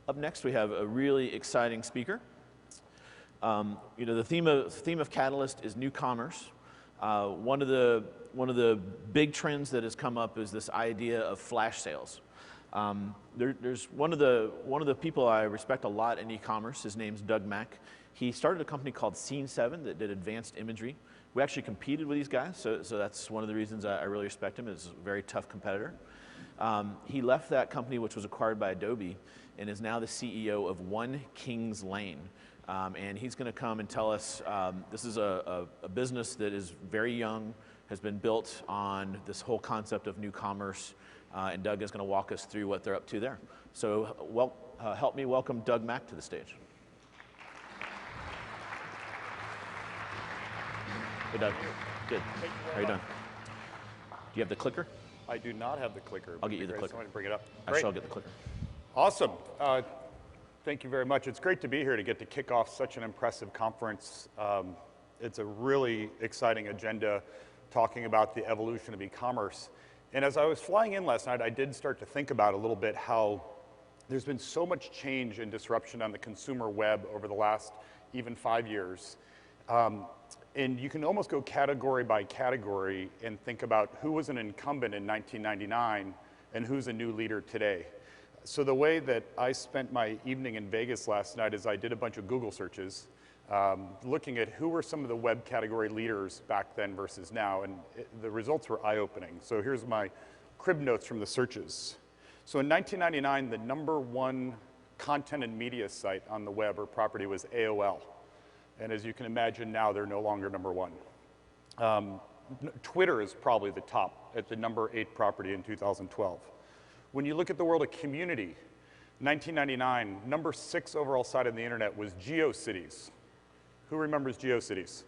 Up next, we have a really exciting speaker. The theme of Catalyst is new commerce. One of the big trends that has come up is this idea of flash sales. There's one of the people I respect a lot in e-commerce. His name's Doug Mack. He started a company called Scene 7 that did advanced imagery. We actually competed with these guys, so that's one of the reasons I really respect him. He's a very tough competitor. He left that company, which was acquired by Adobe, and is now the CEO of One Kings Lane. And he's going to come and tell us, this is a business that is very young, has been built on this whole concept of new commerce, and Doug is going to walk us through what they're up to there. So help me welcome Doug Mack to the stage. Hey, Doug. Good. How are you doing? Do you have the clicker? I do not have the clicker. I'll get you the clicker. Someone to bring it up. I shall get the clicker. Awesome. Thank you very much. It's great to be here to get to kick off such an impressive conference. It's a really exciting agenda talking about the evolution of e-commerce. And as I was flying in last night, I did start to think about a little bit how there's been so much change and disruption on the consumer web over the last even 5 years. And you can almost go category by category and think about who was an incumbent in 1999 and who's a new leader today. So the way that I spent my evening in Vegas last night is I did a bunch of Google searches, looking at who were some of the web category leaders back then versus now, and the results were eye-opening. So here's my crib notes from the searches. So in 1999, the #1 content and media site on the web or property was AOL. And as you can imagine now, they're no longer #1. Twitter is probably the top at the #8 property in 2012. When you look at the world of community, 1999, #6 overall site on the internet was GeoCities. Who remembers GeoCities?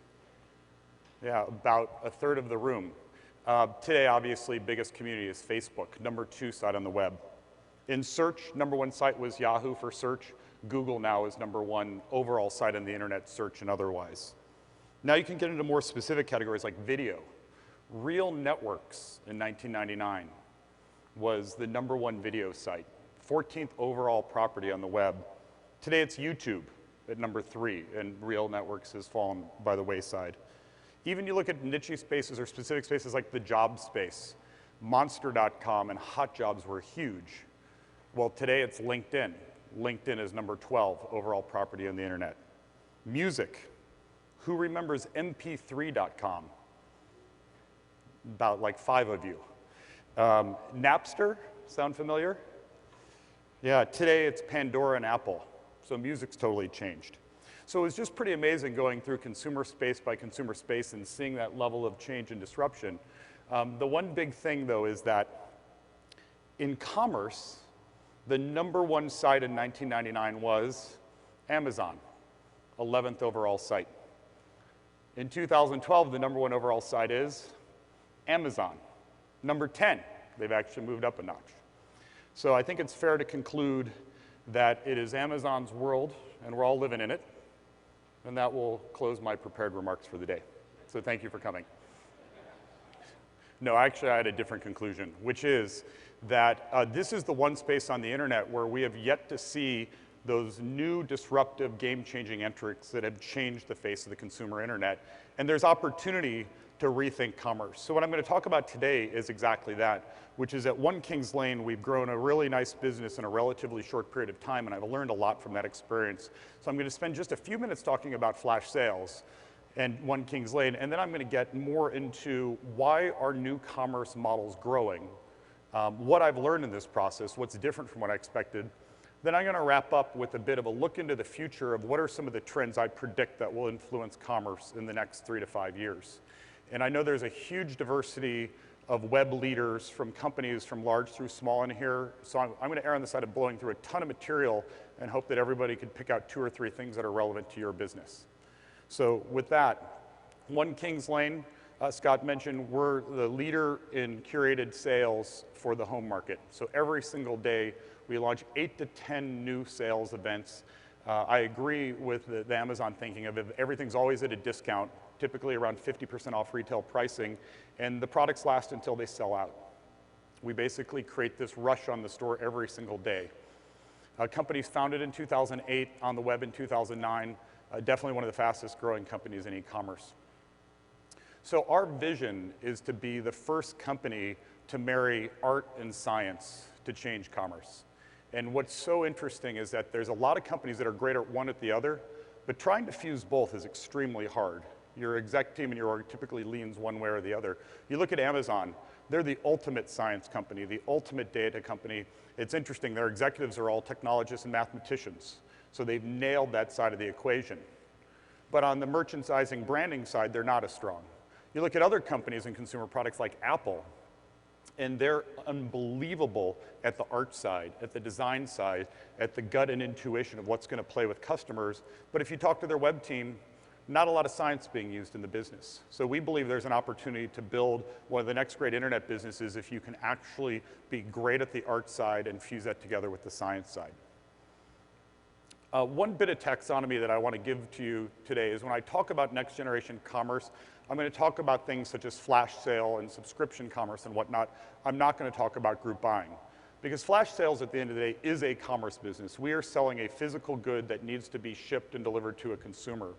Yeah, about a third of the room. Today, obviously, biggest community is Facebook, #2 site on the web. In search, #1 site was Yahoo for search. Google now is #1 overall site on the internet, search and otherwise. Now you can get into more specific categories like video. Real Networks in 1999 was the #1 video site, 14th overall property on the web. Today it's YouTube at #3, and Real Networks has fallen by the wayside. Even you look at niche spaces or specific spaces like the job space, Monster.com and Hot Jobs were huge. Well, today it's LinkedIn. LinkedIn is #12 overall property on the internet. Music. Who remembers mp3.com? About like 5 of you. Napster, sound familiar? Yeah, today it's Pandora and Apple. So music's totally changed. So it was just pretty amazing going through consumer space by consumer space and seeing that level of change and disruption. The one big thing though is that in commerce, the #1 site in 1999 was Amazon, 11th overall site. In 2012, the #1 overall site is Amazon, #10. They've actually moved up a notch. So I think it's fair to conclude that it is Amazon's world, and we're all living in it. And that will close my prepared remarks for the day. So thank you for coming. No, actually, I had a different conclusion, which is that this is the one space on the internet where we have yet to see those new disruptive game-changing entrants that have changed the face of the consumer internet. And there's opportunity to rethink commerce. So what I'm going to talk about today is exactly that, which is at One Kings Lane, we've grown a really nice business in a relatively short period of time, and I've learned a lot from that experience. So I'm going to spend just a few minutes talking about flash sales and One Kings Lane, and then I'm going to get more into why are new commerce models growing, what I've learned in this process, what's different from what I expected. Then I'm going to wrap up with a bit of a look into the future of what are some of the trends I predict that will influence commerce in the next 3 to 5 years. And I know there's a huge diversity of web leaders from companies from large through small in here, so I'm going to err on the side of blowing through a ton of material and hope that everybody could pick out 2 or 3 things that are relevant to your business. So with that, One Kings Lane, Scott mentioned, we're the leader in curated sales for the home market. So every single day, we launch 8 to 10 new sales events. I agree with the Amazon thinking of it. Everything's always at a discount, typically around 50% off retail pricing, and the products last until they sell out. We basically create this rush on the store every single day. Companies founded in 2008, on the web in 2009, definitely one of the fastest growing companies in e-commerce. So our vision is to be the first company to marry art and science to change commerce. And what's so interesting is that there's a lot of companies that are great at one at the other, but trying to fuse both is extremely hard. Your exec team in your org typically leans one way or the other. You look at Amazon, they're the ultimate science company, the ultimate data company. It's interesting, their executives are all technologists and mathematicians, so they've nailed that side of the equation. But on the merchandising branding side, they're not as strong. You look at other companies in consumer products like Apple, and they're unbelievable at the art side, at the design side, at the gut and intuition of what's going to play with customers. But if you talk to their web team, not a lot of science being used in the business. So we believe there's an opportunity to build one of the next great internet businesses if you can actually be great at the art side and fuse that together with the science side. One bit of taxonomy that I want to give to you today is when I talk about next generation commerce, I'm going to talk about things such as flash sale and subscription commerce and whatnot. I'm not going to talk about group buying. Because flash sales at the end of the day is a commerce business. We are selling a physical good that needs to be shipped and delivered to a consumer.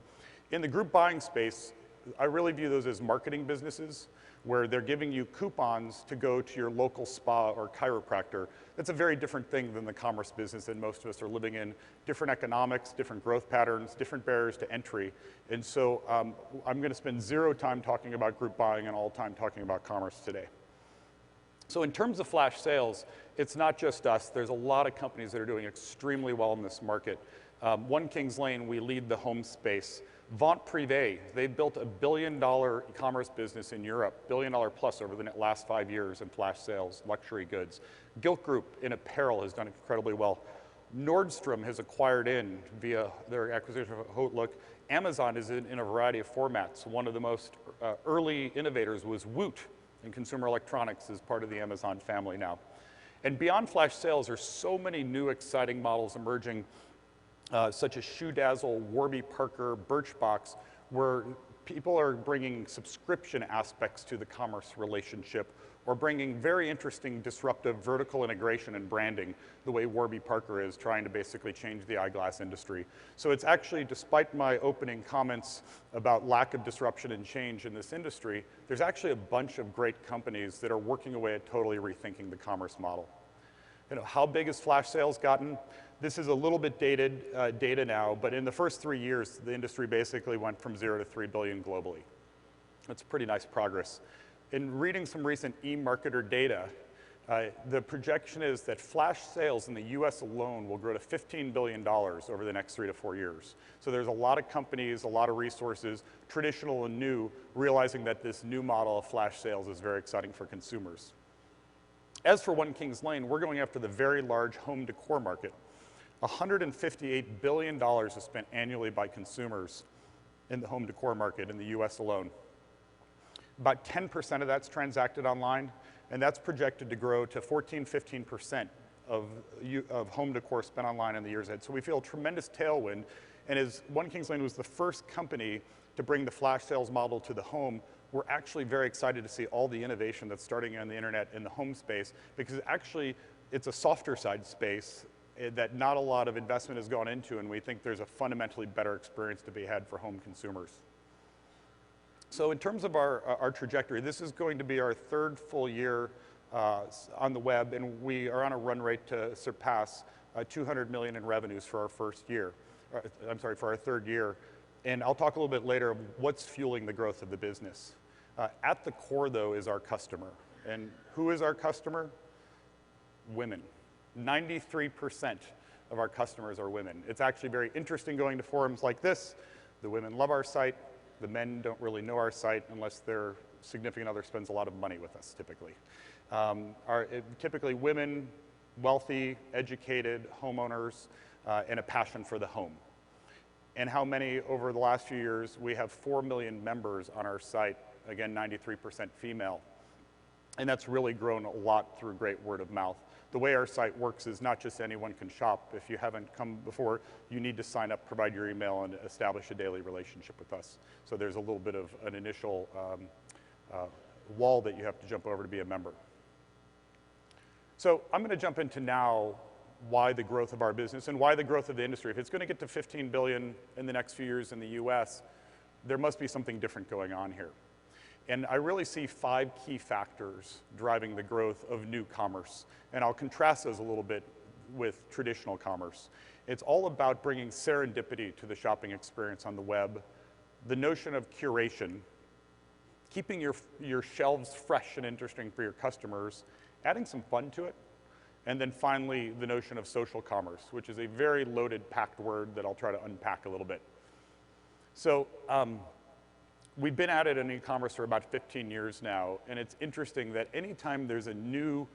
In the group buying space, I really view those as marketing businesses where they're giving you coupons to go to your local spa or chiropractor. That's a very different thing than the commerce business that most of us are living in. Different economics, different growth patterns, different barriers to entry. And so I'm going to spend zero time talking about group buying and all time talking about commerce today. So in terms of flash sales, it's not just us. There's a lot of companies that are doing extremely well in this market. One Kings Lane, we lead the home space. Vente Privé, they built $1 billion e-commerce business in Europe, $1 billion plus over the last 5 years in flash sales, luxury goods. Gilt Group in apparel has done incredibly well. Nordstrom has acquired in via their acquisition of Outlook. Amazon is in a variety of formats. One of the most early innovators was Woot in consumer electronics as part of the Amazon family now. And beyond flash sales, there's so many new exciting models emerging such as Shoe Dazzle, Warby Parker, Birchbox, where people are bringing subscription aspects to the commerce relationship or bringing very interesting disruptive vertical integration and branding, the way Warby Parker is trying to basically change the eyeglass industry. So it's actually, despite my opening comments about lack of disruption and change in this industry, there's actually a bunch of great companies that are working away at totally rethinking the commerce model. You know, how big has flash sales gotten? This is a little bit dated data now, but in the first 3 years, the industry basically went from 0 to 3 billion globally. That's pretty nice progress. In reading some recent eMarketer data, the projection is that flash sales in the US alone will grow to $15 billion over the next 3 to 4 years. So there's a lot of companies, a lot of resources, traditional and new, realizing that this new model of flash sales is very exciting for consumers. As for One Kings Lane, we're going after the very large home decor market. $158 billion is spent annually by consumers in the home decor market in the US alone. About 10% of that's transacted online, and that's projected to grow to 14–15% of home decor spent online in the years ahead. So we feel a tremendous tailwind, and as One Kings Lane was the first company to bring the flash sales model to the home, we're actually very excited to see all the innovation that's starting on the internet in the home space, because actually it's a softer side space that not a lot of investment has gone into, and we think there's a fundamentally better experience to be had for home consumers. So in terms of our trajectory, this is going to be our third full year on the web, and we are on a run rate to surpass 200 million in revenues for our first year. For our third year. And I'll talk a little bit later of what's fueling the growth of the business. At the core, though, is our customer. And who is our customer? Women. 93% of our customers are women. It's actually very interesting going to forums like this. The women love our site. The men don't really know our site unless their significant other spends a lot of money with us, typically. Typically women, wealthy, educated homeowners, and a passion for the home. And how many over the last few years, we have 4 million members on our site, again, 93% female. And that's really grown a lot through great word of mouth. The way our site works is not just anyone can shop. If you haven't come before, you need to sign up, provide your email, and establish a daily relationship with us. So there's a little bit of an initial wall that you have to jump over to be a member. So I'm going to jump into now why the growth of our business and why the growth of the industry. If it's going to get to 15 billion in the next few years in the US, there must be something different going on here. And I really see 5 key factors driving the growth of new commerce. And I'll contrast those a little bit with traditional commerce. It's all about bringing serendipity to the shopping experience on the web, the notion of curation, keeping your shelves fresh and interesting for your customers, adding some fun to it, and then finally the notion of social commerce, which is a very loaded, packed word that I'll try to unpack a little bit. So we've been at it in e-commerce for about 15 years now, and it's interesting that anytime there's a new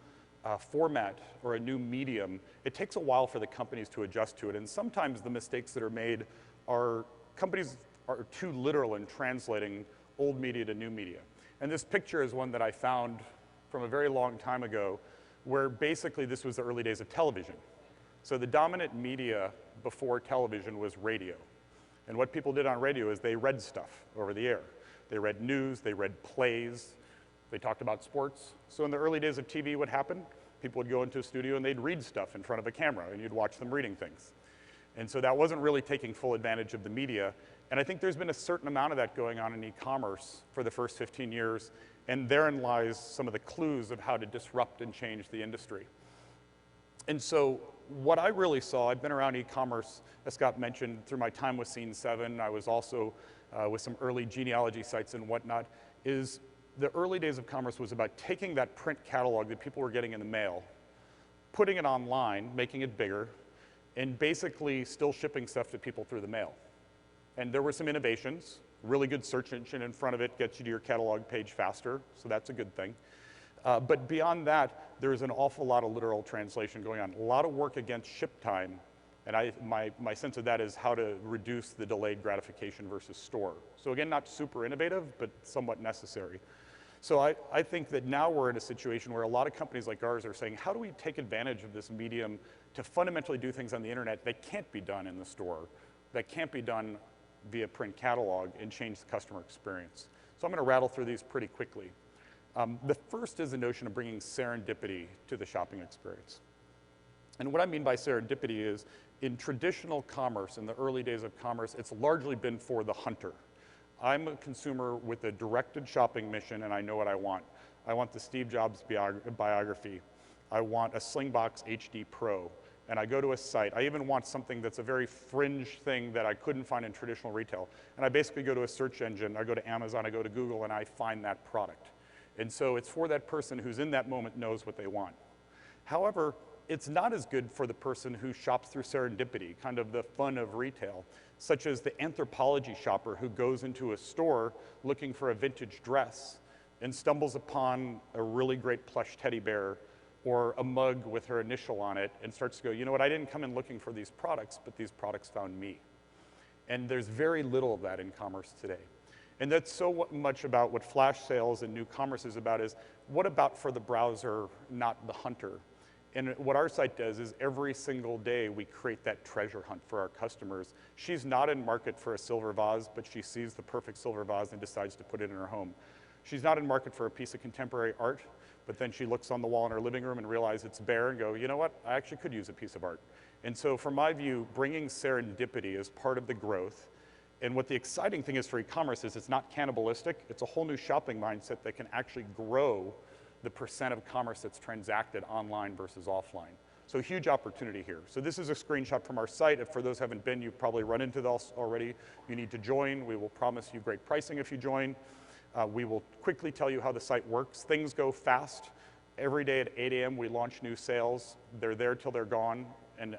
format or a new medium, it takes a while for the companies to adjust to it, and sometimes the mistakes that are made are companies are too literal in translating old media to new media. And this picture is one that I found from a very long time ago, where basically this was the early days of television. So the dominant media before television was radio. And what people did on radio is they read stuff over the air. They read news, they read plays, they talked about sports. So in the early days of TV, what happened? People would go into a studio and they'd read stuff in front of a camera, and you'd watch them reading things. And so that wasn't really taking full advantage of the media. And I think there's been a certain amount of that going on in e-commerce for the first 15 years, and therein lies some of the clues of how to disrupt and change the industry. And so what I really saw, I've been around e-commerce, as Scott mentioned, through my time with Scene 7. I was also with some early genealogy sites and whatnot, is the early days of commerce was about taking that print catalog that people were getting in the mail, putting it online, making it bigger, and basically still shipping stuff to people through the mail. And there were some innovations. Really good search engine in front of it gets you to your catalog page faster, so that's a good thing. But beyond that, there's an awful lot of literal translation going on. A lot of work against ship time, and my sense of that is how to reduce the delayed gratification versus store. So again, not super innovative, but somewhat necessary. So I think that now we're in a situation where a lot of companies like ours are saying, how do we take advantage of this medium to fundamentally do things on the internet that can't be done in the store, that can't be done via print catalog, and change the customer experience? So I'm going to rattle through these pretty quickly. The first is the notion of bringing serendipity to the shopping experience. And what I mean by serendipity is, in traditional commerce, in the early days of commerce, it's largely been for the hunter. I'm a consumer with a directed shopping mission, and I know what I want. I want the Steve Jobs biography. I want a Slingbox HD Pro. And I go to a site. I even want something that's a very fringe thing that I couldn't find in traditional retail. And I basically go to a search engine. I go to Amazon, I go to Google, and I find that product. And so it's for that person who's in that moment knows what they want. However, it's not as good for the person who shops through serendipity, kind of the fun of retail, such as the anthropology shopper who goes into a store looking for a vintage dress and stumbles upon a really great plush teddy bear or a mug with her initial on it and starts to go, you know what, I didn't come in looking for these products, but these products found me. And there's very little of that in commerce today. And that's so much about what flash sales and new commerce is about, is what about for the browser, not the hunter? And what our site does is every single day we create that treasure hunt for our customers. She's not in market for a silver vase, but she sees the perfect silver vase and decides to put it in her home. She's not in market for a piece of contemporary art, but then she looks on the wall in her living room and realizes it's bare and go, you know what, I actually could use a piece of art. And so from my view, bringing serendipity is part of the growth. And what the exciting thing is for e-commerce is it's not cannibalistic. It's a whole new shopping mindset that can actually grow the percent of commerce that's transacted online versus offline. So huge opportunity here. So this is a screenshot from our site. If for those who haven't been, you've probably run into this already. You need to join. We will promise you great pricing if you join. We will quickly tell you how the site works. Things go fast. Every day at 8 a.m. we launch new sales. They're there till they're gone. And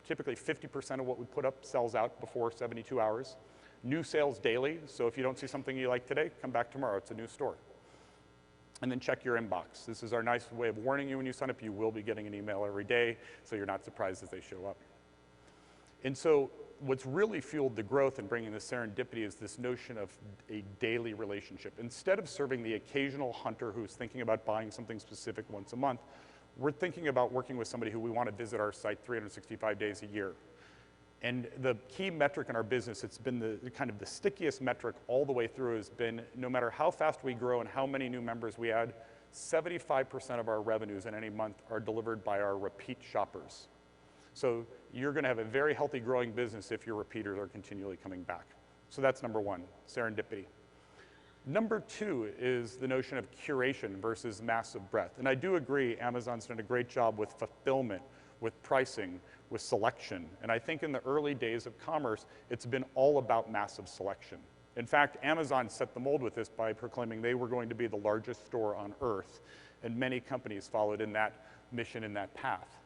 typically 50% of what we put up sells out before 72 hours. New sales daily. So if you don't see something you like today, come back tomorrow. It's a new store. And then check your inbox. This is our nice way of warning you when you sign up. You will be getting an email every day, so you're not surprised as they show up. And so what's really fueled the growth and bringing this serendipity is this notion of a daily relationship. Instead of serving the occasional hunter who's thinking about buying something specific once a month, we're thinking about working with somebody who we want to visit our site 365 days a year. And the key metric in our business, it's been the kind of the stickiest metric all the way through, has been no matter how fast we grow and how many new members we add, 75% of our revenues in any month are delivered by our repeat shoppers. So you're going to have a very healthy growing business if your repeaters are continually coming back. So that's number one, serendipity. Number two is the notion of curation versus massive breadth. And I do agree Amazon's done a great job with fulfillment, with pricing, with selection. And I think in the early days of commerce, it's been all about massive selection. In fact, Amazon set the mold with this by proclaiming they were going to be the largest store on earth. And many companies followed in that mission, in that path.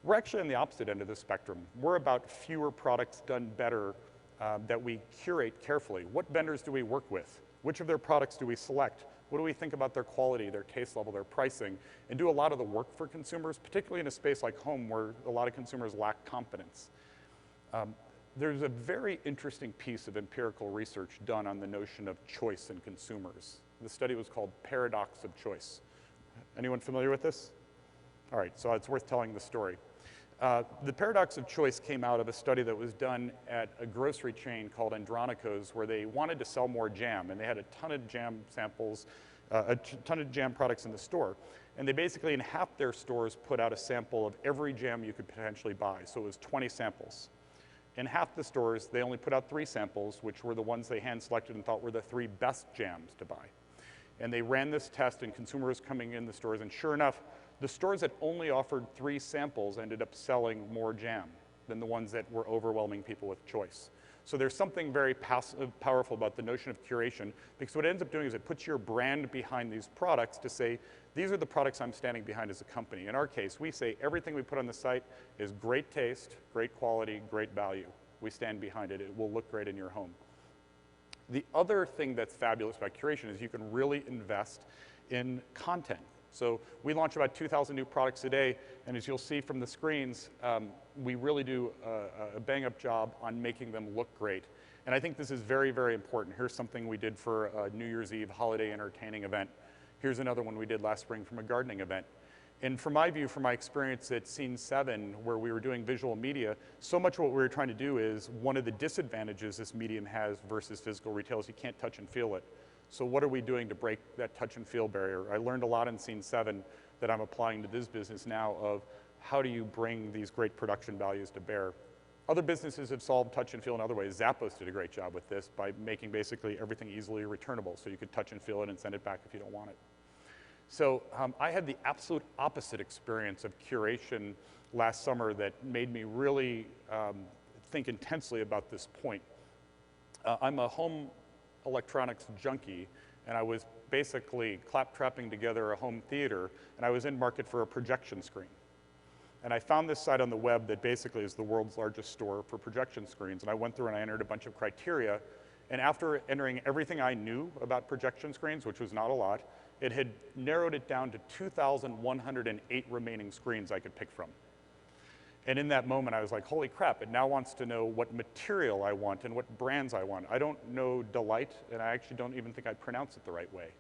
We're actually on the opposite end of the spectrum. We're about fewer products done better that we curate carefully. What vendors do we work with? Which of their products do we select? What do we think about their quality, their taste level, their pricing? And do a lot of the work for consumers, particularly in a space like home where a lot of consumers lack confidence. There's a very interesting piece of empirical research done on the notion of choice in consumers. The study was called Paradox of Choice. Anyone familiar with this? All right, so it's worth telling the story. The paradox of choice came out of a study that was done at a grocery chain called Andronico's, where they wanted to sell more jam, and they had a ton of jam samples, a ton of jam products in the store. And they basically, in half their stores, put out a sample of every jam you could potentially buy, so it was 20 samples. In half the stores, they only put out 3 samples, which were the ones they hand-selected and thought were the 3 best jams to buy. And they ran this test, and consumers coming in the stores, and sure enough, the stores that only offered 3 samples ended up selling more jam than the ones that were overwhelming people with choice. So there's something very powerful about the notion of curation, because what it ends up doing is it puts your brand behind these products to say, these are the products I'm standing behind as a company. In our case, we say everything we put on the site is great taste, great quality, great value. We stand behind it. It will look great in your home. The other thing that's fabulous about curation is you can really invest in content. So we launch about 2,000 new products a day, and as you'll see from the screens, we really do a bang-up job on making them look great. And I think this is very, very important. Here's something we did for a New Year's Eve holiday entertaining event. Here's another one we did last spring from a gardening event. And from my view, from my experience at Scene 7, where we were doing visual media, so much what we were trying to do is one of the disadvantages this medium has versus physical retail is you can't touch and feel it. So what are we doing to break that touch and feel barrier? I learned a lot in Scene 7 that I'm applying to this business now of how do you bring these great production values to bear. Other businesses have solved touch and feel in other ways. Zappos did a great job with this by making basically everything easily returnable, so you could touch and feel it and send it back if you don't want it. So I had the absolute opposite experience of curation last summer that made me really think intensely about this point. I'm a home electronics junkie, and I was basically claptrapping together a home theater, and I was in market for a projection screen. And I found this site on the web that basically is the world's largest store for projection screens, and I went through and I entered a bunch of criteria, and after entering everything I knew about projection screens, which was not a lot, it had narrowed it down to 2,108 remaining screens I could pick from. And in that moment, I was like, holy crap, it now wants to know what material I want and what brands I want. I don't know Delight, and I actually don't even think I pronounce it the right way.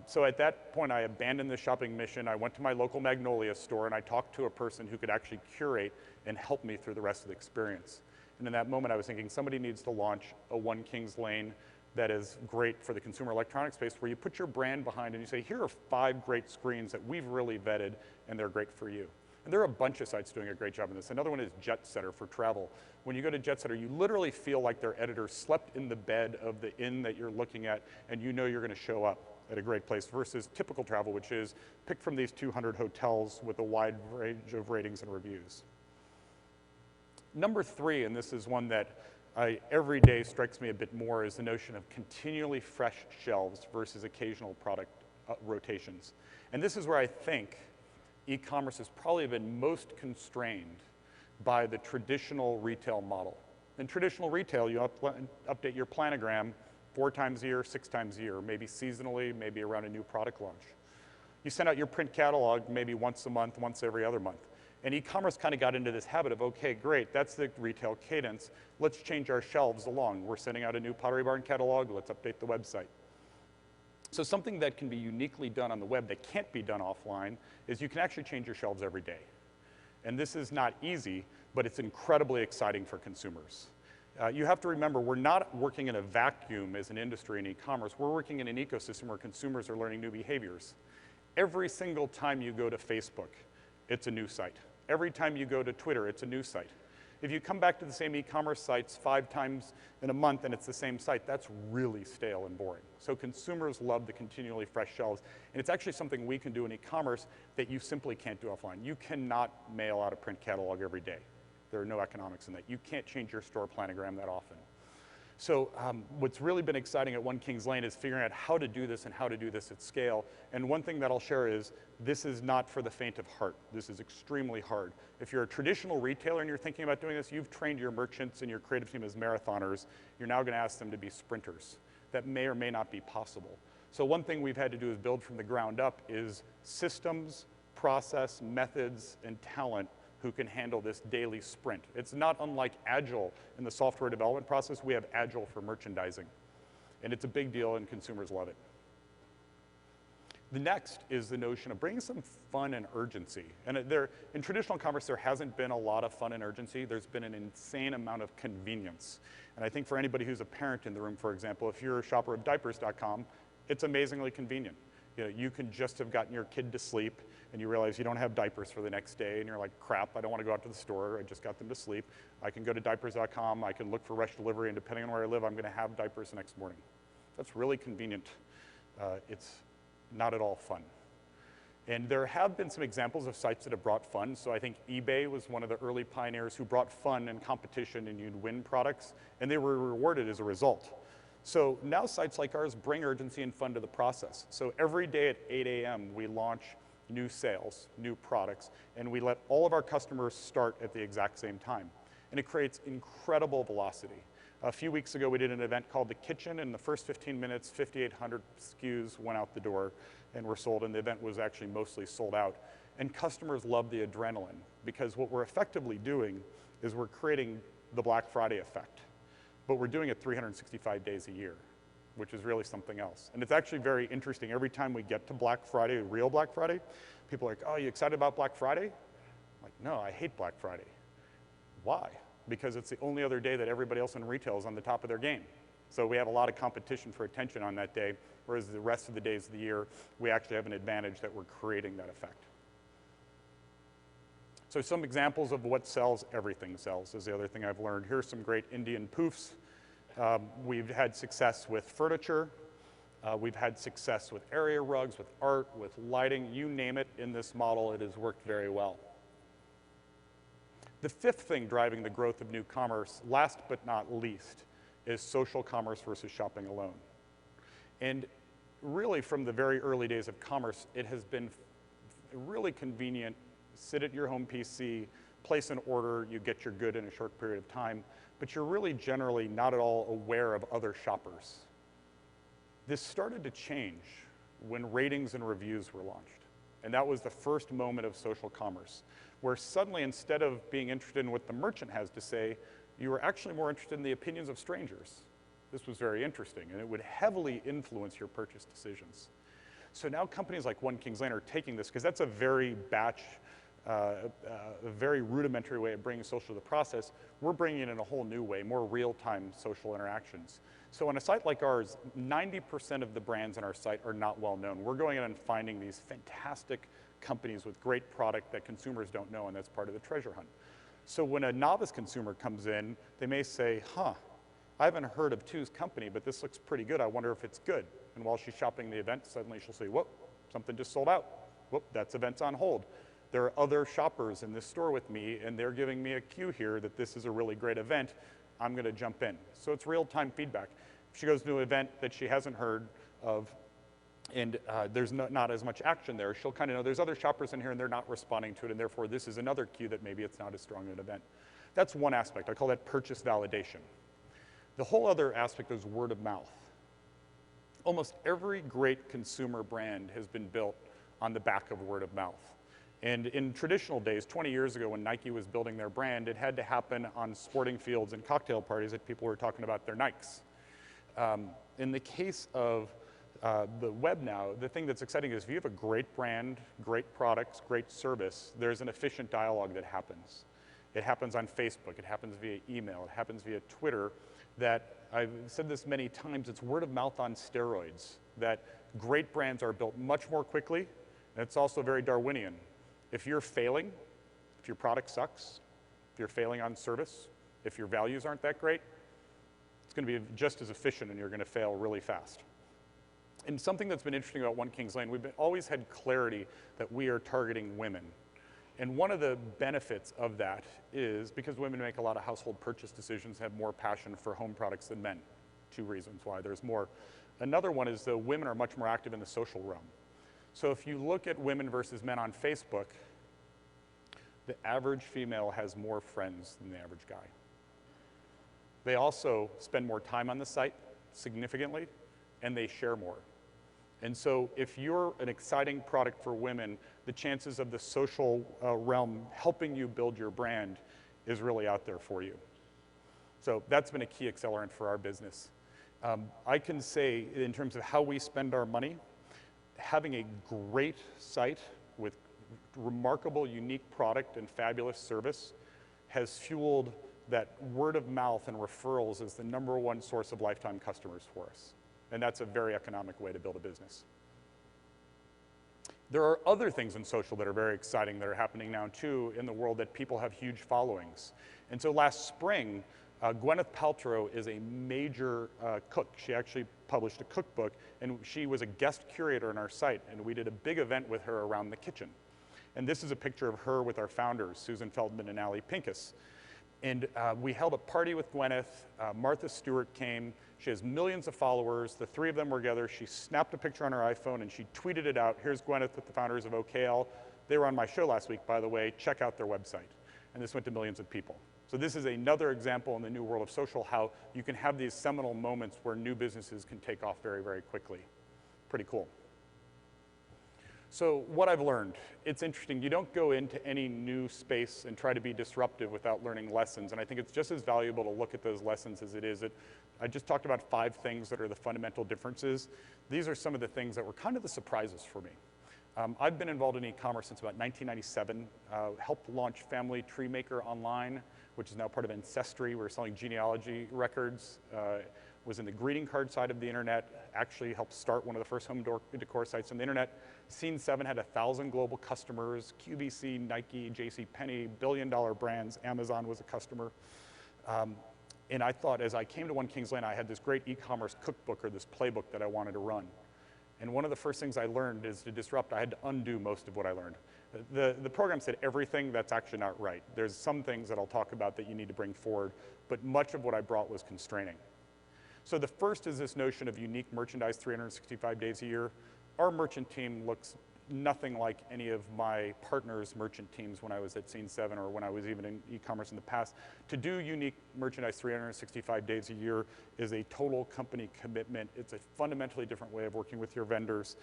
So at that point, I abandoned the shopping mission. I went to my local Magnolia store, and I talked to a person who could actually curate and help me through the rest of the experience. And in that moment, I was thinking, somebody needs to launch a One Kings Lane that is great for the consumer electronics space, where you put your brand behind and you say, here are 5 great screens that we've really vetted, and they're great for you. And there are a bunch of sites doing a great job in this. Another one is JetSetter for travel. When you go to JetSetter, you literally feel like their editor slept in the bed of the inn that you're looking at, and you know you're going to show up at a great place, versus typical travel, which is pick from these 200 hotels with a wide range of ratings and reviews. Number 3, and this is one that every day strikes me a bit more, is the notion of continually fresh shelves versus occasional product rotations. And this is where I think e-commerce has probably been most constrained by the traditional retail model. In traditional retail, you update your planogram 4 times a year, 6 times a year, maybe seasonally, maybe around a new product launch. You send out your print catalog maybe once a month, once every other month. And e-commerce kind of got into this habit of, okay, great, that's the retail cadence. Let's change our shelves along. We're sending out a new Pottery Barn catalog. Let's update the website. So something that can be uniquely done on the web that can't be done offline is you can actually change your shelves every day. And this is not easy, but it's incredibly exciting for consumers. You have to remember, we're not working in a vacuum as an industry in e-commerce. We're working in an ecosystem where consumers are learning new behaviors. Every single time you go to Facebook, it's a new site. Every time you go to Twitter, it's a new site. If you come back to the same e-commerce sites 5 times in a month and it's the same site, that's really stale and boring. So consumers love the continually fresh shelves. And it's actually something we can do in e-commerce that you simply can't do offline. You cannot mail out a print catalog every day. There are no economics in that. You can't change your store planogram that often. So what's really been exciting at One Kings Lane is figuring out how to do this and how to do this at scale. And one thing that I'll share is this is not for the faint of heart. This is extremely hard. If you're a traditional retailer and you're thinking about doing this, you've trained your merchants and your creative team as marathoners. You're now going to ask them to be sprinters. That may or may not be possible. So one thing we've had to do is build from the ground up is systems, process, methods, and talent who can handle this daily sprint. It's not unlike Agile in the software development process. We have Agile for merchandising. And it's a big deal and consumers love it. The next is the notion of bringing some fun and urgency. And in traditional commerce, there hasn't been a lot of fun and urgency. There's been an insane amount of convenience. And I think for anybody who's a parent in the room, for example, if you're a shopper of diapers.com, it's amazingly convenient. You know, you can just have gotten your kid to sleep and you realize you don't have diapers for the next day and you're like, crap, I don't want to go out to the store, I just got them to sleep. I can go to diapers.com, I can look for rush delivery, and depending on where I live, I'm going to have diapers the next morning. That's really convenient. It's not at all fun. And there have been some examples of sites that have brought fun. So I think eBay was one of the early pioneers who brought fun and competition, and you'd win products, and they were rewarded as a result. So now sites like ours bring urgency and fun to the process. So every day at 8 a.m., we launch new sales, new products, and we let all of our customers start at the exact same time. And it creates incredible velocity. A few weeks ago, we did an event called The Kitchen. In the first 15 minutes, 5,800 SKUs went out the door and were sold, and the event was actually mostly sold out. And customers love the adrenaline, because what we're effectively doing is we're creating the Black Friday effect. But we're doing it 365 days a year, which is really something else. And it's actually very interesting. Every time we get to Black Friday, real Black Friday, people are like, oh, you excited about Black Friday? I'm like, no, I hate Black Friday. Why? Because it's the only other day that everybody else in retail is on the top of their game. So we have a lot of competition for attention on that day, whereas the rest of the days of the year, we actually have an advantage that we're creating that effect. So some examples of what sells. Everything sells is the other thing I've learned. Here's some great Indian poofs. We've had success with furniture. We've had success with area rugs, with art, with lighting. You name it in this model, it has worked very well. The fifth thing driving the growth of new commerce, last but not least, is social commerce versus shopping alone. And really from the very early days of commerce, it has been really convenient. Sit at your home PC, place an order, you get your good in a short period of time, but you're really generally not at all aware of other shoppers. This started to change when ratings and reviews were launched. And that was the first moment of social commerce, where suddenly instead of being interested in what the merchant has to say, you were actually more interested in the opinions of strangers. This was very interesting, and it would heavily influence your purchase decisions. So now companies like One Kings Lane are taking this, because that's a very a very rudimentary way of bringing social to the process. We're bringing it in a whole new way, more real-time social interactions. So on a site like ours, 90% of the brands on our site are not well known. We're going in and finding these fantastic companies with great product that consumers don't know, and that's part of the treasure hunt. So when a novice consumer comes in, they may say, huh, I haven't heard of Two's company, but this looks pretty good. I wonder if it's good. And while she's shopping the event, suddenly she'll say, whoop, something just sold out. Whoop, that's event's on hold. There are other shoppers in this store with me, and they're giving me a cue here that this is a really great event. I'm going to jump in. So it's real-time feedback. If she goes to an event that she hasn't heard of, and there's not as much action there, she'll kind of know there's other shoppers in here and they're not responding to it, and therefore this is another cue that maybe it's not as strong an event. That's one aspect. I call that purchase validation. The whole other aspect is word of mouth. Almost every great consumer brand has been built on the back of word of mouth. And in traditional days, 20 years ago when Nike was building their brand, it had to happen on sporting fields and cocktail parties that people were talking about their Nikes. In the case of the web now, the thing that's exciting is if you have a great brand, great products, great service, there's an efficient dialogue that happens. It happens on Facebook, it happens via email, it happens via Twitter, that I've said this many times, it's word of mouth on steroids, that great brands are built much more quickly, and it's also very Darwinian. If you're failing, If your product sucks, if you're failing on service, if your values aren't that great, it's going to be just as efficient and you're going to fail really fast. And something that's been interesting about One Kings Lane, we've always had clarity that we are targeting women. And one of the benefits of that is because women make a lot of household purchase decisions, have more passion for home products than men. 2 reasons why there's more. Another one is that women are much more active in the social realm. So if you look at women versus men on Facebook, the average female has more friends than the average guy. They also spend more time on the site, significantly, and they share more. And so if you're an exciting product for women, the chances of the social realm helping you build your brand is really out there for you. So that's been a key accelerant for our business. I can say, in terms of how we spend our money, having a great site with remarkable, unique product and fabulous service has fueled that word of mouth and referrals as the #1 source of lifetime customers for us. And that's a very economic way to build a business. There are other things in social that are very exciting that are happening now too in the world that people have huge followings. And so last spring, Gwyneth Paltrow is a major cook. She actually published a cookbook, and she was a guest curator on our site, and we did a big event with her around the kitchen. And this is a picture of her with our founders, Susan Feldman and Allie Pincus. And we held a party with Gwyneth. Martha Stewart came. She has millions of followers. The 3 of them were together. She snapped a picture on her iPhone and she tweeted it out. Here's Gwyneth with the founders of OKL. They were on my show last week, by the way. Check out their website. And this went to millions of people. So this is another example in the new world of social, how you can have these seminal moments where new businesses can take off very, very quickly. Pretty cool. So what I've learned, it's interesting. You don't go into any new space and try to be disruptive without learning lessons. And I think it's just as valuable to look at those lessons as it is. I just talked about 5 things that are the fundamental differences. These are some of the things that were kind of the surprises for me. I've been involved in e-commerce since about 1997, helped launch Family Tree Maker Online, which is now part of Ancestry. We're selling genealogy records. Was in the greeting card side of the internet, actually helped start one of the first home decor sites on the internet. Scene 7 had 1,000 global customers, QVC, Nike, JCPenney, billion-dollar brands, Amazon was a customer. And I thought, as I came to One Kings Lane, I had this great e-commerce cookbook or this playbook that I wanted to run. And one of the first things I learned is to disrupt, I had to undo most of what I learned. The program said everything, that's actually not right. There's some things that I'll talk about that you need to bring forward, but much of what I brought was constraining. So the first is this notion of unique merchandise 365 days a year. Our merchant team looks nothing like any of my partners' merchant teams when I was at Scene 7 or when I was even in e-commerce in the past. To do unique merchandise 365 days a year is a total company commitment. It's a fundamentally different way of working with your vendors.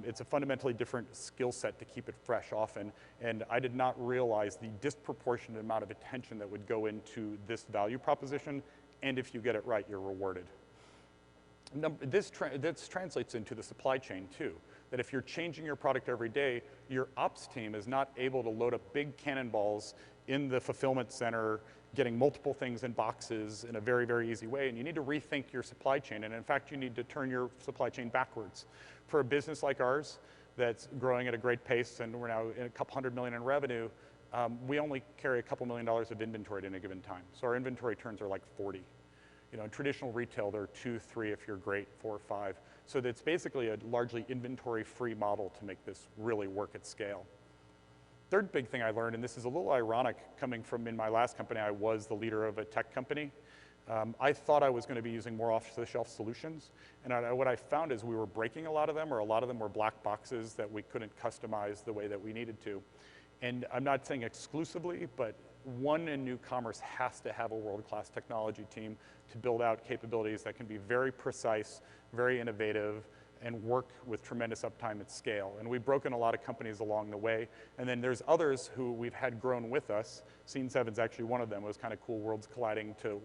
It's a fundamentally different skill set to keep it fresh often. And I did not realize the disproportionate amount of attention that would go into this value proposition. And if you get it right, you're rewarded. This translates into the supply chain too, that if you're changing your product every day, your ops team is not able to load up big cannonballs in the fulfillment center, getting multiple things in boxes in a very, very easy way, and you need to rethink your supply chain, and in fact, you need to turn your supply chain backwards. For a business like ours that's growing at a great pace, and we're now in a couple $100 million in revenue, we only carry a couple $1 million of inventory at any given time. So our inventory turns are like 40. You know, in traditional retail, they're 2, 3 if you're great, 4 or 5. So that's basically a largely inventory-free model to make this really work at scale. Third big thing I learned, and this is a little ironic coming from in my last company, I was the leader of a tech company. I thought I was going to be using more off-the-shelf solutions, and what I found is we were breaking a lot of them, or a lot of them were black boxes that we couldn't customize the way that we needed to. And I'm not saying exclusively, but one in new commerce has to have a world-class technology team to build out capabilities that can be very precise, very innovative, and work with tremendous uptime at scale. And we've broken a lot of companies along the way. And then there's others who we've had grown with us. Scene 7's actually one of them. It was kind of cool, worlds colliding to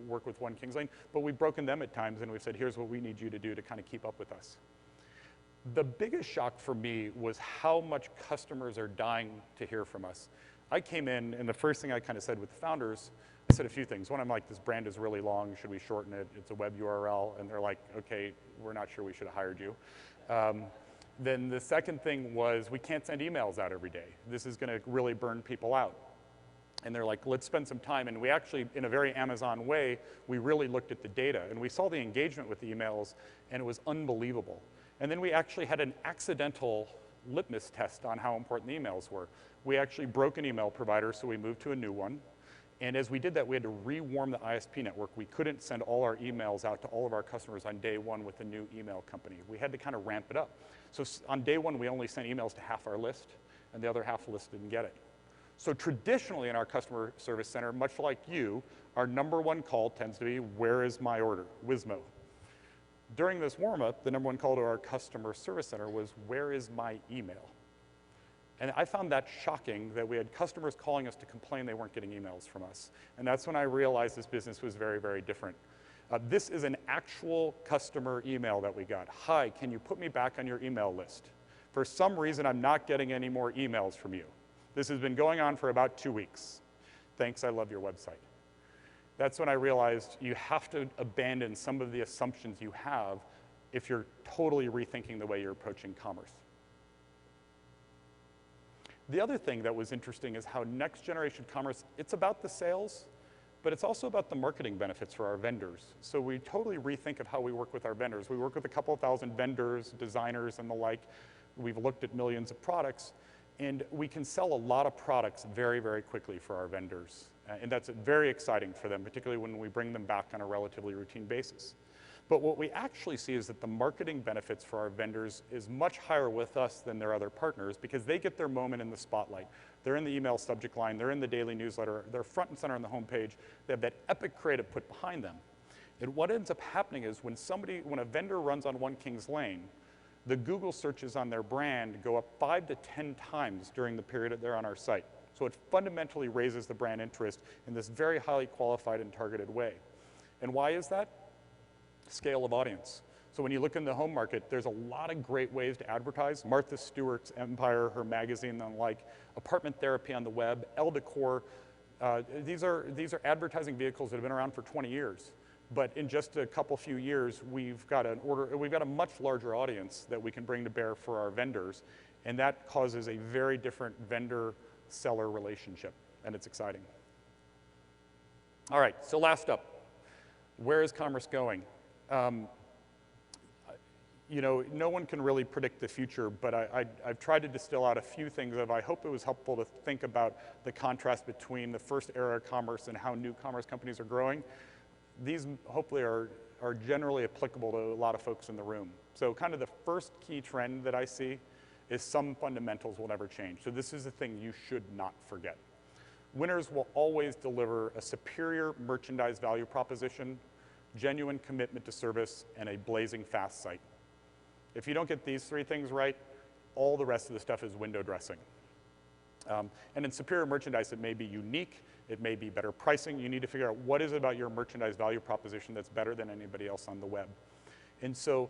work with One Kings Lane. But we've broken them at times, and we've said, here's what we need you to do to kind of keep up with us. The biggest shock for me was how much customers are dying to hear from us. I came in, and the first thing I kind of said with the founders, I said a few things. One, I'm like, this brand is really long. Should we shorten it? It's a web URL. And they're like, OK, we're not sure we should have hired you. Then the second thing was, we can't send emails out every day. This is going to really burn people out. And they're like, let's spend some time. And we actually, in a very Amazon way, we really looked at the data. And we saw the engagement with the emails, and it was unbelievable. And then we actually had an accidental litmus test on how important the emails were. We actually broke an email provider, so we moved to a new one. And as we did that, we had to rewarm the ISP network. We couldn't send all our emails out to all of our customers on day one with a new email company. We had to kind of ramp it up. So on day one, we only sent emails to half our list, and the other half of the list didn't get it. So traditionally in our customer service center, much like you, our number one call tends to be, where is my order? Wizmo. During this warm-up, the number one call to our customer service center was, where is my email? And I found that shocking that we had customers calling us to complain they weren't getting emails from us. And that's when I realized this business was very, very different. This is an actual customer email that we got. Hi, can you put me back on your email list? For some reason, I'm not getting any more emails from you. This has been going on for about 2 weeks. Thanks, I love your website. That's when I realized you have to abandon some of the assumptions you have if you're totally rethinking the way you're approaching commerce. The other thing that was interesting is how next generation commerce, it's about the sales, but it's also about the marketing benefits for our vendors. So we totally rethink of how we work with our vendors. We work with a couple of thousand vendors, designers, and the like. We've looked at millions of products, and we can sell a lot of products very, very quickly for our vendors. And that's very exciting for them, particularly when we bring them back on a relatively routine basis. But what we actually see is that the marketing benefits for our vendors is much higher with us than their other partners because they get their moment in the spotlight. They're in the email subject line, they're in the daily newsletter, they're front and center on the homepage, they have that epic creative put behind them. And what ends up happening is when a vendor runs on One Kings Lane, the Google searches on their brand go up 5 to 10 times during the period that they're on our site. So it fundamentally raises the brand interest in this very highly qualified and targeted way. And why is that? Scale of audience. So when you look in the home market, there's a lot of great ways to advertise. Martha Stewart's Empire, her magazine and the like, Apartment Therapy on the web, Elle Decor. These are advertising vehicles that have been around for 20 years. But in just a few years, we've got a much larger audience that we can bring to bear for our vendors. And that causes a very different vendor-seller relationship, and it's exciting. All right, so last up, where is commerce going? You know, no one can really predict the future, but I've tried to distill out a few things of, I hope it was helpful to think about the contrast between the first era of commerce and how new commerce companies are growing. These hopefully are generally applicable to a lot of folks in the room. So kind of the first key trend that I see is some fundamentals will never change. So this is the thing you should not forget. Winners will always deliver a superior merchandise value proposition, genuine commitment to service, and a blazing fast site. If you don't get these three things right, all the rest of the stuff is window dressing. And in superior merchandise, it may be unique, it may be better pricing. You need to figure out what is it about your merchandise value proposition that's better than anybody else on the web. And so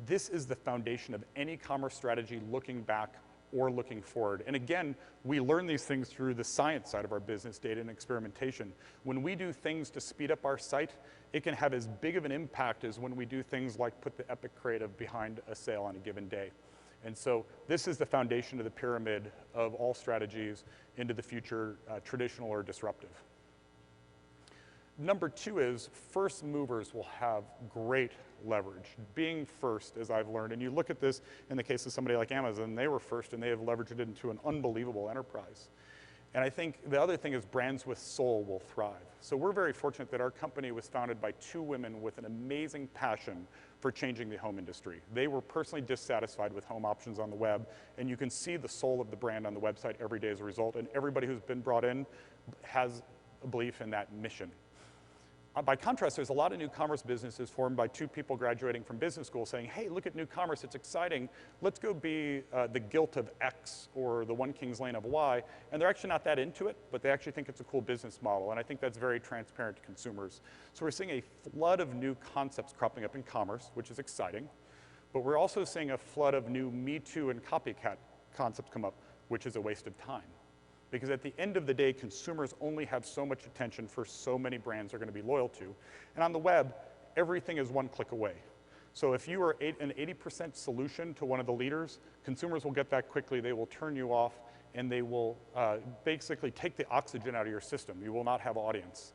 this is the foundation of any commerce strategy looking back or looking forward. And again, we learn these things through the science side of our business, data and experimentation. When we do things to speed up our site, it can have as big of an impact as when we do things like put the epic creative behind a sale on a given day. And so this is the foundation of the pyramid of all strategies into the future, traditional or disruptive. Number two is first movers will have great leverage. Being first, as I've learned, and you look at this in the case of somebody like Amazon, they were first and they have leveraged it into an unbelievable enterprise. And I think the other thing is brands with soul will thrive. So we're very fortunate that our company was founded by two women with an amazing passion for changing the home industry. They were personally dissatisfied with home options on the web, and you can see the soul of the brand on the website every day as a result, and everybody who's been brought in has a belief in that mission. By contrast, there's a lot of new commerce businesses formed by two people graduating from business school saying, hey, look at new commerce, it's exciting. Let's go be the Guilt of X or the One Kings Lane of Y. And they're actually not that into it, but they actually think it's a cool business model. And I think that's very transparent to consumers. So we're seeing a flood of new concepts cropping up in commerce, which is exciting. But we're also seeing a flood of new Me Too and copycat concepts come up, which is a waste of time. Because at the end of the day, consumers only have so much attention for so many brands they're going to be loyal to. And on the web, everything is one click away. So if you are an 80% solution to one of the leaders, consumers will get that quickly, they will turn you off, and they will basically take the oxygen out of your system. You will not have audience.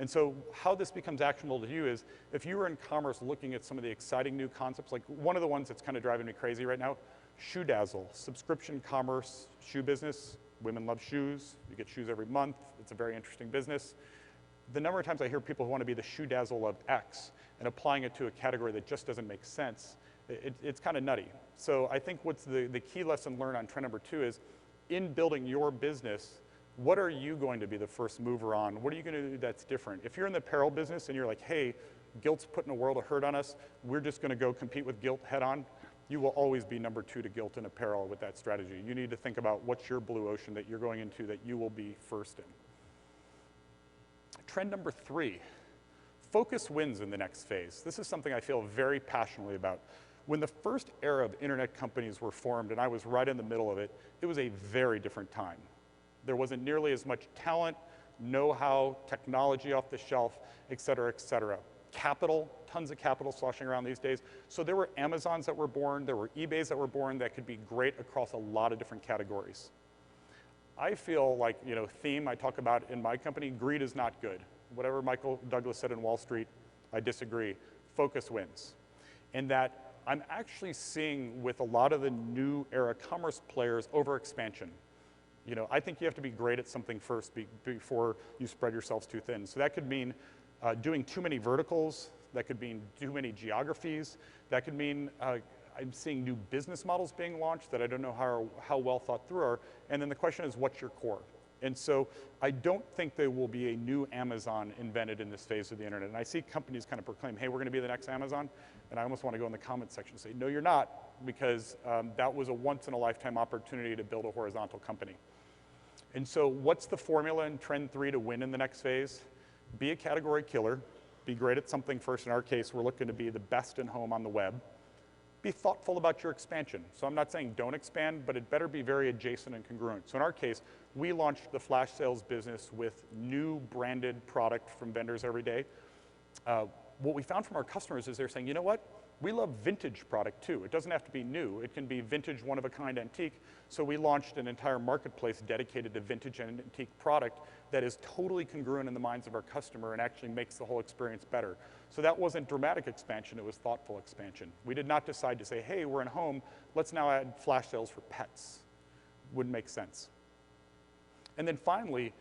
And so how this becomes actionable to you is if you were in commerce looking at some of the exciting new concepts, like one of the ones that's kind of driving me crazy right now, Shoe Dazzle, subscription commerce shoe business. Women love shoes. You get shoes every month. It's a very interesting business. The number of times I hear people who want to be the Shoe Dazzle of X and applying it to a category that just doesn't make sense, it's kind of nutty. So I think what's the key lesson learned on trend number 2 is in building your business, what are you going to be the first mover on? What are you going to do that's different? If you're in the apparel business and you're like, hey, Gilt's putting a world of hurt on us, we're just going to go compete with Gilt head on, you will always be number 2 to Gilt in apparel with that strategy. You need to think about what's your blue ocean that you're going into that you will be first in. Trend number 3, focus wins in the next phase. This is something I feel very passionately about. When the first era of internet companies were formed, and I was right in the middle of it, it was a very different time. There wasn't nearly as much talent, know-how, technology off the shelf, et cetera, et cetera. Capital, tons of capital sloshing around these days. So there were Amazons that were born, there were eBays that were born that could be great across a lot of different categories. I feel like, theme I talk about in my company, greed is not good. Whatever Michael Douglas said in Wall Street, I disagree. Focus wins. And that I'm actually seeing with a lot of the new era commerce players overexpansion. I think you have to be great at something first before you spread yourselves too thin. So that could mean doing too many verticals. That could mean too many geographies. That could mean I'm seeing new business models being launched that I don't know how well thought through are. And then the question is, what's your core? And so I don't think there will be a new Amazon invented in this phase of the internet. And I see companies kind of proclaim, hey, we're going to be the next Amazon. And I almost want to go in the comments section and say, no, you're not, because that was a once-in-a-lifetime opportunity to build a horizontal company. And so what's the formula in trend 3 to win in the next phase? Be a category killer. Be great at something first. In our case, we're looking to be the best in home on the web. Be thoughtful about your expansion. So I'm not saying don't expand, but it better be very adjacent and congruent. So in our case, we launched the flash sales business with new branded product from vendors every day. What we found from our customers is they're saying, you know what? We love vintage product too. It doesn't have to be new. It can be vintage, one-of-a-kind antique. So we launched an entire marketplace dedicated to vintage and antique product that is totally congruent in the minds of our customer and actually makes the whole experience better. So that wasn't dramatic expansion, it was thoughtful expansion. We did not decide to say, hey, we're in home, let's now add flash sales for pets. Wouldn't make sense. And then finally,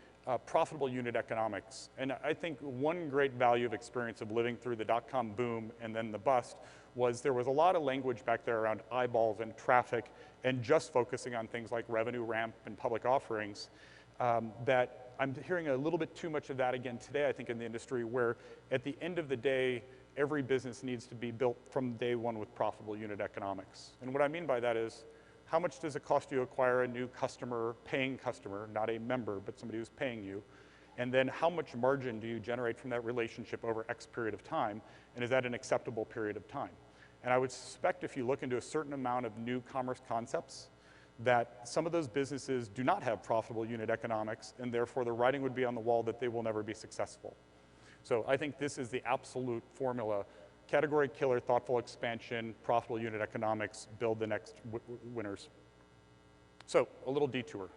profitable unit economics. And I think one great value of experience of living through the dot-com boom and then the bust was there was a lot of language back there around eyeballs and traffic and just focusing on things like revenue ramp and public offerings that I'm hearing a little bit too much of that again today, I think, in the industry, where at the end of the day, every business needs to be built from day one with profitable unit economics. And what I mean by that is, how much does it cost you to acquire a new customer, paying customer, not a member, but somebody who's paying you? And then how much margin do you generate from that relationship over X period of time? And is that an acceptable period of time? And I would suspect if you look into a certain amount of new commerce concepts, that some of those businesses do not have profitable unit economics, and therefore the writing would be on the wall that they will never be successful. So I think this is the absolute formula. Category killer, thoughtful expansion, profitable unit economics, build the next winners. So a little detour.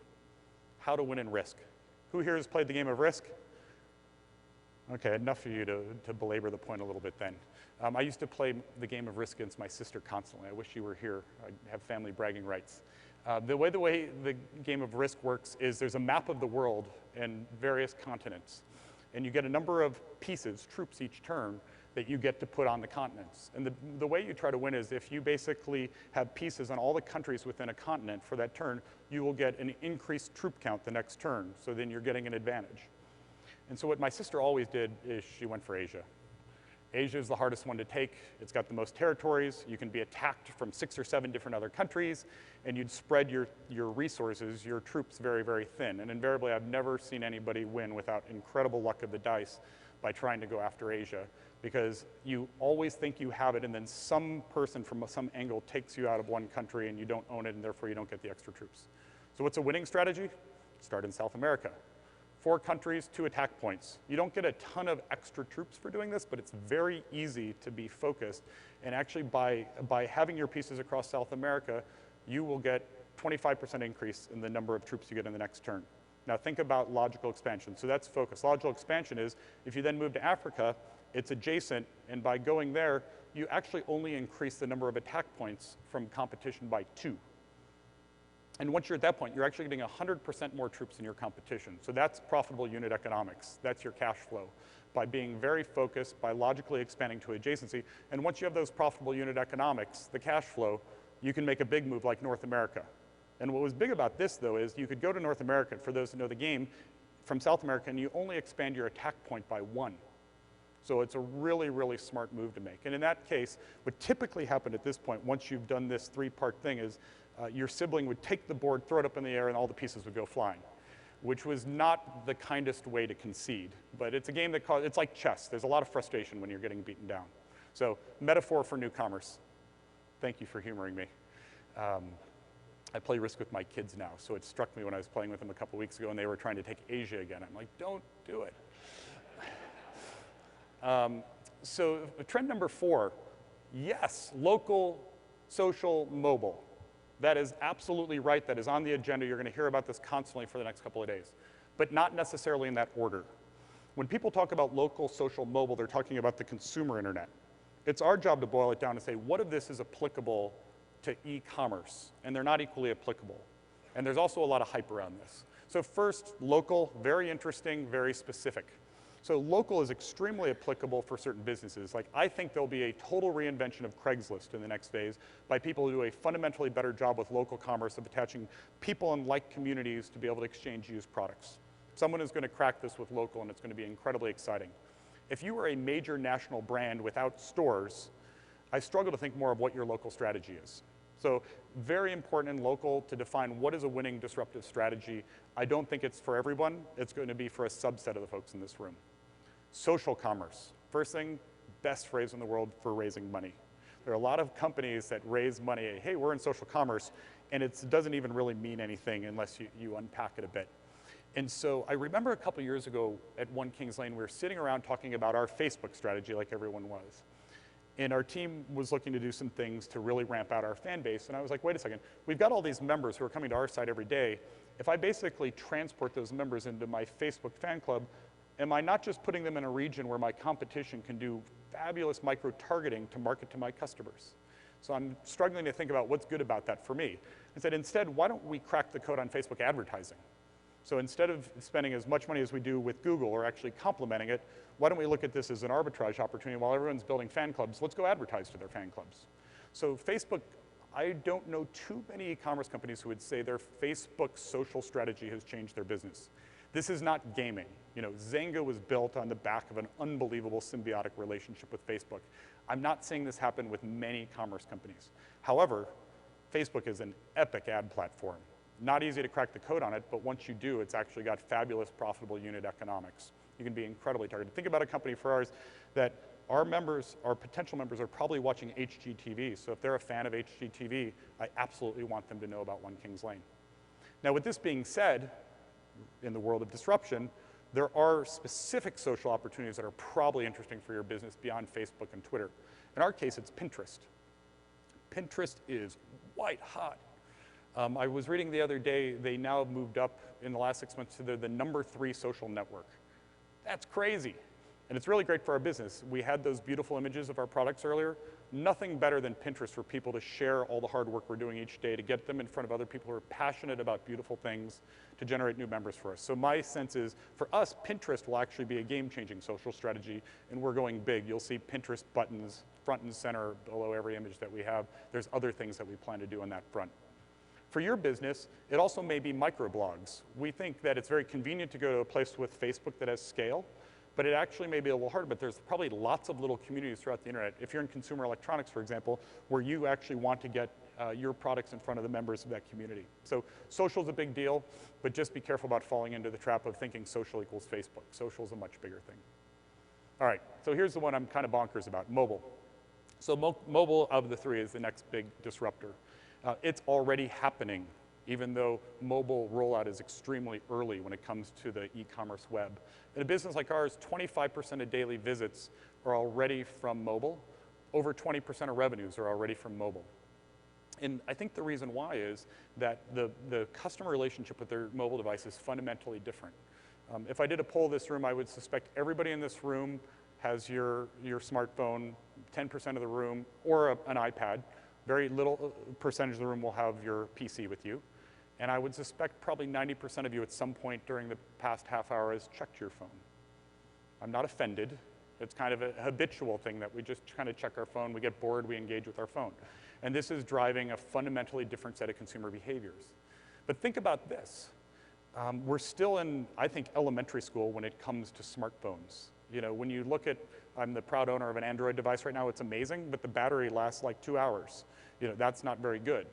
How to win in Risk. Who here has played the game of Risk? Okay, enough for you to belabor the point a little bit then. I used to play the game of Risk against my sister constantly. I wish she were here. I have family bragging rights. The way the game of Risk works is there's a map of the world and various continents. And you get a number of pieces, troops each turn, that you get to put on the continents. And the way you try to win is if you basically have pieces on all the countries within a continent for that turn, you will get an increased troop count the next turn. So then you're getting an advantage. And so what my sister always did is she went for Asia. Asia is the hardest one to take. It's got the most territories. You can be attacked from 6 or 7 different other countries, and you'd spread your resources, your troops very, very thin. And invariably, I've never seen anybody win without incredible luck of the dice by trying to go after Asia, because you always think you have it, and then some person from some angle takes you out of one country, and you don't own it, and therefore you don't get the extra troops. So what's a winning strategy? Start in South America. 4 countries, 2 attack points. You don't get a ton of extra troops for doing this, but it's very easy to be focused. And actually, by having your pieces across South America, you will get 25% increase in the number of troops you get in the next turn. Now think about logical expansion. So that's focus. Logical expansion is, if you then move to Africa, it's adjacent, and by going there, you actually only increase the number of attack points from competition by 2. And once you're at that point, you're actually getting 100% more troops in your competition. So that's profitable unit economics. That's your cash flow. By being very focused, by logically expanding to adjacency, and once you have those profitable unit economics, the cash flow, you can make a big move like North America. And what was big about this, though, is you could go to North America, for those who know the game, from South America, and you only expand your attack point by 1. So it's a really, really smart move to make. And in that case, what typically happened at this point, once you've done this 3-part thing, is your sibling would take the board, throw it up in the air, and all the pieces would go flying, which was not the kindest way to concede. But it's a game that it's like chess. There's a lot of frustration when you're getting beaten down. So metaphor for new commerce. Thank you for humoring me. I play Risk with my kids now, so it struck me when I was playing with them a couple weeks ago and they were trying to take Asia again. I'm like, don't do it. So trend number 4, yes, local, social, mobile. That is absolutely right. That is on the agenda. You're going to hear about this constantly for the next couple of days, but not necessarily in that order. When people talk about local, social, mobile, they're talking about the consumer internet. It's our job to boil it down and say, what of this is applicable to e-commerce? And they're not equally applicable. And there's also a lot of hype around this. So first, local, very interesting, very specific. So local is extremely applicable for certain businesses. Like, I think there'll be a total reinvention of Craigslist in the next days by people who do a fundamentally better job with local commerce of attaching people in like communities to be able to exchange used products. Someone is going to crack this with local, and it's going to be incredibly exciting. If you are a major national brand without stores, I struggle to think more of what your local strategy is. So very important in local to define what is a winning disruptive strategy. I don't think it's for everyone. It's going to be for a subset of the folks in this room. Social commerce. First thing, best phrase in the world for raising money. There are a lot of companies that raise money, hey, we're in social commerce, and it doesn't even really mean anything unless you unpack it a bit. And so I remember a couple years ago at One Kings Lane, we were sitting around talking about our Facebook strategy like everyone was. And our team was looking to do some things to really ramp out our fan base. And I was like, wait a second, we've got all these members who are coming to our site every day. If I basically transport those members into my Facebook fan club, am I not just putting them in a region where my competition can do fabulous micro-targeting to market to my customers? So I'm struggling to think about what's good about that for me. I said, instead, why don't we crack the code on Facebook advertising? So instead of spending as much money as we do with Google or actually complementing it, why don't we look at this as an arbitrage opportunity while everyone's building fan clubs? Let's go advertise to their fan clubs. So Facebook, I don't know too many e-commerce companies who would say their Facebook social strategy has changed their business. This is not gaming. You know, Zynga was built on the back of an unbelievable symbiotic relationship with Facebook. I'm not seeing this happen with many commerce companies. However, Facebook is an epic ad platform. Not easy to crack the code on it, but once you do, it's actually got fabulous, profitable unit economics. You can be incredibly targeted. Think about a company for ours that our members, our potential members, are probably watching HGTV. So if they're a fan of HGTV, I absolutely want them to know about One Kings Lane. Now, with this being said, in the world of disruption, there are specific social opportunities that are probably interesting for your business beyond Facebook and Twitter. In our case, it's Pinterest. Pinterest is white hot. I was reading the other day, they now have moved up in the last 6 months to the number 3 social network. That's crazy. And it's really great for our business. We had those beautiful images of our products earlier. Nothing better than Pinterest for people to share all the hard work we're doing each day, to get them in front of other people who are passionate about beautiful things, to generate new members for us. So my sense is, for us, Pinterest will actually be a game-changing social strategy, and we're going big. You'll see Pinterest buttons front and center below every image that we have. There's other things that we plan to do on that front. For your business, it also may be microblogs. We think that it's very convenient to go to a place with Facebook that has scale, but it actually may be a little hard, but there's probably lots of little communities throughout the internet. If you're in consumer electronics, for example, where you actually want to get your products in front of the members of that community. So social's a big deal, but just be careful about falling into the trap of thinking social equals Facebook. Social's a much bigger thing. All right, so here's the one I'm kind of bonkers about, mobile. So mobile of the 3 is the next big disruptor. It's already happening, even though mobile rollout is extremely early when it comes to the e-commerce web. In a business like ours, 25% of daily visits are already from mobile. Over 20% of revenues are already from mobile. And I think the reason why is that the customer relationship with their mobile device is fundamentally different. If I did a poll in this room, I would suspect everybody in this room has your smartphone, 10% of the room, or an iPad. Very little percentage of the room will have your PC with you. And I would suspect probably 90% of you at some point during the past half hour has checked your phone. I'm not offended. It's kind of a habitual thing that we just kind of check our phone, we get bored, we engage with our phone. And this is driving a fundamentally different set of consumer behaviors. But think about this. We're still in, I think, elementary school when it comes to smartphones. You know, when you look at, I'm the proud owner of an Android device right now, it's amazing, but the battery lasts like 2 hours. You know, that's not very good.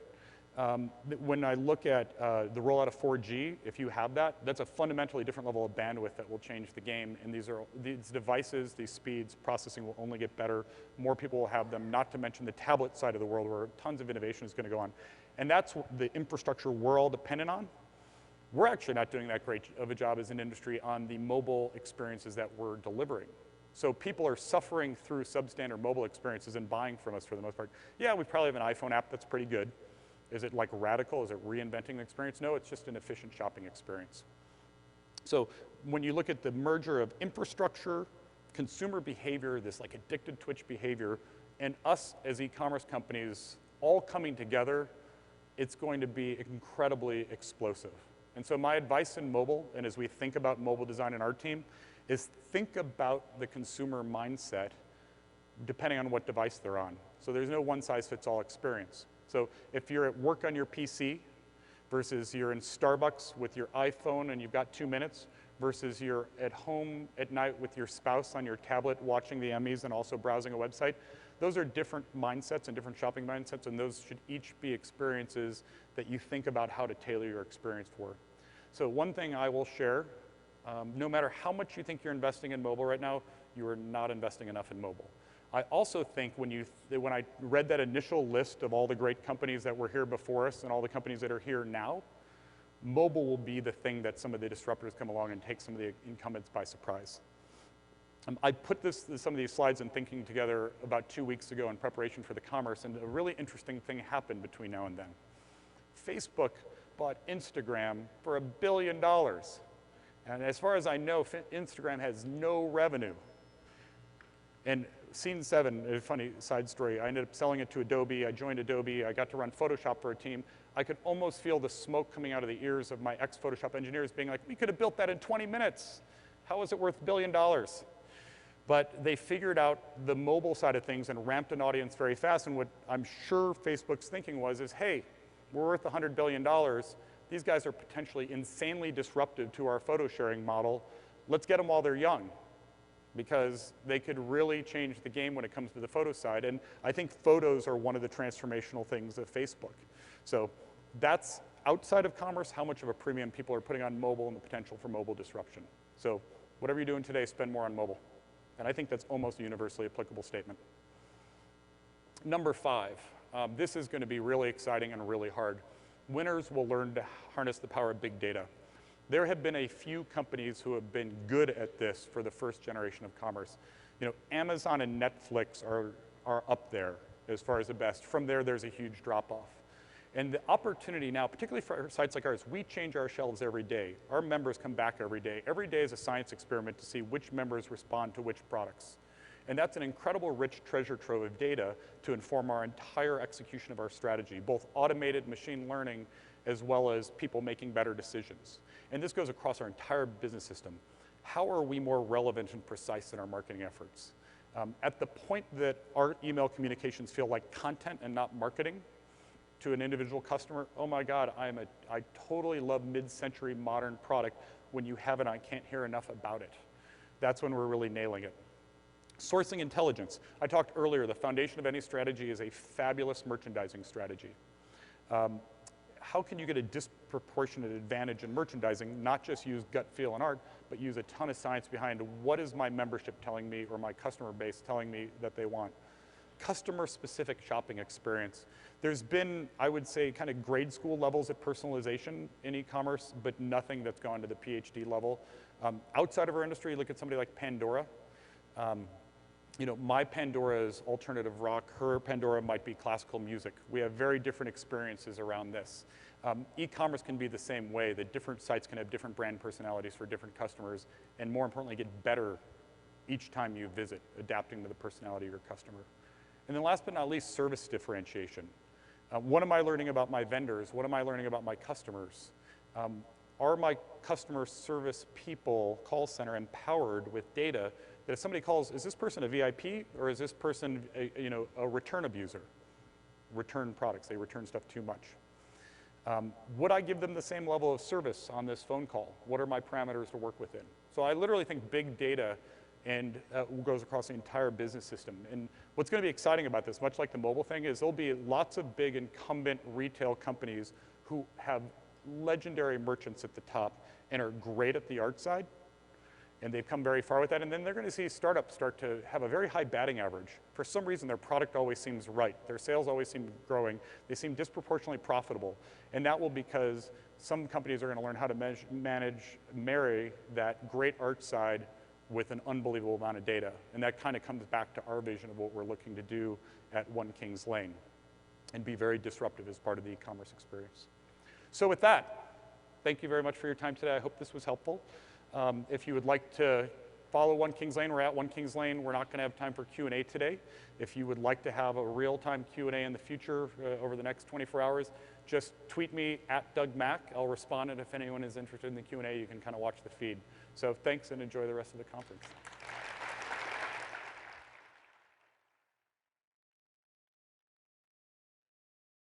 When I look at the rollout of 4G, if you have that, that's a fundamentally different level of bandwidth that will change the game. And these devices, these speeds, processing will only get better. More people will have them, not to mention the tablet side of the world where tons of innovation is going to go on. And that's the infrastructure we're all dependent on. We're actually not doing that great of a job as an industry on the mobile experiences that we're delivering. So people are suffering through substandard mobile experiences and buying from us for the most part. Yeah, we probably have an iPhone app that's pretty good. Is it like radical? Is it reinventing the experience? No, it's just an efficient shopping experience. So when you look at the merger of infrastructure, consumer behavior, this like addicted Twitch behavior, and us as e-commerce companies all coming together, it's going to be incredibly explosive. And so my advice in mobile, and as we think about mobile design in our team, is think about the consumer mindset depending on what device they're on. So there's no one-size-fits-all experience. So if you're at work on your PC versus you're in Starbucks with your iPhone and you've got 2 minutes versus you're at home at night with your spouse on your tablet watching the Emmys and also browsing a website, those are different mindsets and different shopping mindsets, and those should each be experiences that you think about how to tailor your experience for. So one thing I will share, no matter how much you think you're investing in mobile right now, you are not investing enough in mobile. I also think when I read that initial list of all the great companies that were here before us and all the companies that are here now, mobile will be the thing that some of the disruptors come along and take some of the incumbents by surprise. I put some of these slides and thinking together about 2 weeks ago in preparation for the commerce, and a really interesting thing happened between now and then. Facebook bought Instagram for $1 billion. And as far as I know, Instagram has no revenue. And Scene 7, a funny side story, I ended up selling it to Adobe. I joined Adobe. I got to run Photoshop for a team. I could almost feel the smoke coming out of the ears of my ex-Photoshop engineers being like, we could have built that in 20 minutes. How is it worth $1 billion? But they figured out the mobile side of things and ramped an audience very fast. And what I'm sure Facebook's thinking was, hey, we're worth $100 billion. These guys are potentially insanely disruptive to our photo sharing model. Let's get them while they're young, because they could really change the game when it comes to the photo side. And I think photos are one of the transformational things of Facebook. So that's outside of commerce, how much of a premium people are putting on mobile and the potential for mobile disruption. So whatever you're doing today, spend more on mobile. And I think that's almost a universally applicable statement. Number 5, this is going to be really exciting and really hard. Winners will learn to harness the power of big data. There have been a few companies who have been good at this for the first generation of commerce. You know, Amazon and Netflix are up there as far as the best. From there, there's a huge drop-off. And the opportunity now, particularly for sites like ours, we change our shelves every day. Our members come back every day. Every day is a science experiment to see which members respond to which products. And that's an incredible rich treasure trove of data to inform our entire execution of our strategy, both automated machine learning as well as people making better decisions. And this goes across our entire business system. How are we more relevant and precise in our marketing efforts? At the point that our email communications feel like content and not marketing to an individual customer, oh my God, I totally love mid-century modern product. When you have it, I can't hear enough about it. That's when we're really nailing it. Sourcing intelligence. I talked earlier, the foundation of any strategy is a fabulous merchandising strategy. How can you get a disproportionate advantage in merchandising, not just use gut feel and art, but use a ton of science behind what is my membership telling me or my customer base telling me that they want? Customer-specific shopping experience. There's been, I would say, kind of grade school levels of personalization in e-commerce, but nothing that's gone to the PhD level. Outside of our industry, look at somebody like Pandora. you know, my Pandora is alternative rock, her Pandora might be classical music. We have very different experiences around this. E-commerce can be the same way, that different sites can have different brand personalities for different customers, and more importantly, get better each time you visit, adapting to the personality of your customer. And then last but not least, service differentiation. What am I learning about my vendors? What am I learning about my customers? Are my customer service people, call center, empowered with data that if somebody calls, is this person a VIP or is this person a return abuser? Return products, they return stuff too much. Would I give them the same level of service on this phone call? What are my parameters to work within? So I literally think big data and goes across the entire business system. And what's going to be exciting about this, much like the mobile thing, is there'll be lots of big incumbent retail companies who have legendary merchants at the top and are great at the art side, and they've come very far with that. And then they're going to see startups start to have a very high batting average. For some reason, their product always seems right. Their sales always seem growing. They seem disproportionately profitable. And that will because some companies are going to learn how to marry that great art side with an unbelievable amount of data. And that kind of comes back to our vision of what we're looking to do at One Kings Lane and be very disruptive as part of the e-commerce experience. So with that, thank you very much for your time today. I hope this was helpful. If you would like to follow One Kings Lane, we're at One Kings Lane. We're not going to have time for Q&A today. If you would like to have a real-time Q&A in the future over the next 24 hours, just tweet me at Doug Mack. I'll respond, and if anyone is interested in the Q&A, you can kind of watch the feed. So thanks, and enjoy the rest of the conference.